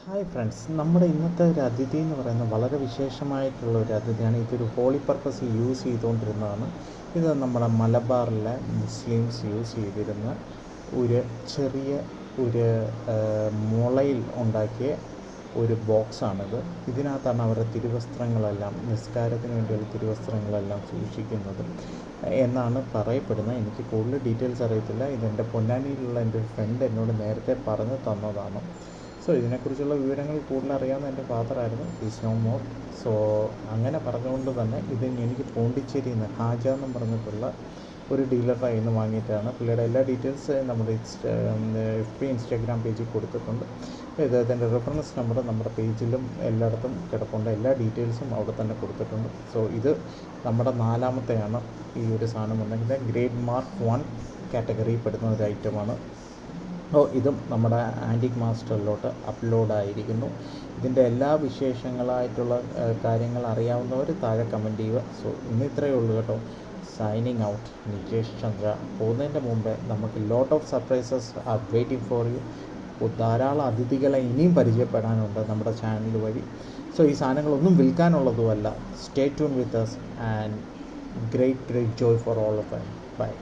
Hi friends, നമ്മുടെ ഇന്നത്തെ ഒരു അതിഥി എന്ന് പറയുന്നത് വളരെ വിശേഷമായിട്ടുള്ള ഒരു അതിഥിയാണ്. ഇതൊരു ഹോളി പർപ്പസിൽ യൂസ് ചെയ്തുകൊണ്ടിരുന്നതാണ്. ഇത് നമ്മുടെ മലബാറിലെ മുസ്ലിംസ് യൂസ് ചെയ്തിരുന്ന ഒരു ചെറിയ ഒരു മുളയിൽ ഉണ്ടാക്കിയ ഒരു ബോക്സാണിത്. ഇതിനകത്താണ് അവരുടെ തിരുവസ്ത്രങ്ങളെല്ലാം, നിസ്കാരത്തിന് വേണ്ടിയുള്ള തിരുവസ്ത്രങ്ങളെല്ലാം സൂക്ഷിക്കുന്നത് എന്നാണ് പറയപ്പെടുന്നത്. എനിക്ക് കൂടുതൽ ഡീറ്റെയിൽസ് അറിയത്തില്ല. ഇതെൻ്റെ പൊന്നാനിയിലുള്ള എൻ്റെ ഒരു ഫ്രണ്ട് എന്നോട് നേരത്തെ പറഞ്ഞു തന്നതാണ്. സോ ഇതിനെക്കുറിച്ചുള്ള വിവരങ്ങൾ കൂടുതൽ അറിയാവുന്ന എൻ്റെ ഫാദറായിരുന്നു. Is no more. സോ അങ്ങനെ പറഞ്ഞുകൊണ്ട് തന്നെ ഇത് എനിക്ക് പോണ്ടിച്ചേരിയിൽ നിന്ന് ഹാജ എന്നും പറഞ്ഞിട്ടുള്ള ഒരു ഡീലറുടെ കയ്യിൽ നിന്ന് വാങ്ങിയിട്ടാണ്. പുള്ളിയുടെ എല്ലാ ഡീറ്റെയിൽസ് നമ്മുടെ FB ഇൻസ്റ്റാഗ്രാം പേജിൽ കൊടുത്തിട്ടുണ്ട്. ഇദ്ദേഹത്തിൻ്റെ റെഫറൻസ് നമ്പർ നമ്മുടെ പേജിലും എല്ലായിടത്തും കിടപ്പുണ്ട്. എല്ലാ ഡീറ്റെയിൽസും അവിടെ തന്നെ കൊടുത്തിട്ടുണ്ട്. സോ ഇത് നമ്മുടെ നാലാമത്തെയാണ് ഈ ഒരു സാധനം ഉണ്ടെങ്കിൽ ഗ്രേഡ് മാർക്ക് 1 കാറ്റഗറിയിൽ പെടുന്ന ഒരു ഐറ്റമാണ്. ഇതും നമ്മുടെ ആൻറ്റിക് മാസ്റ്ററിലോട്ട് അപ്ലോഡായിരിക്കുന്നു. ഇതിൻ്റെ എല്ലാ വിശേഷങ്ങളായിട്ടുള്ള കാര്യങ്ങൾ അറിയാവുന്നവർ താഴെ കമൻറ്റ് ചെയ്യുക. സോ ഇന്ന് ഇത്രയേ ഉള്ളൂ കേട്ടോ. Signing out, Nikesh Chandra. പോകുന്നതിൻ്റെ മുമ്പേ നമുക്ക് lot of surprises are waiting for you. ധാരാളം അതിഥികളെ ഇനിയും പരിചയപ്പെടാനുണ്ട് നമ്മുടെ ചാനൽ വഴി. സോ ഈ സാധനങ്ങളൊന്നും വിൽക്കാനുള്ളതുമല്ല. Stay tune with us and great joy for all of us. By.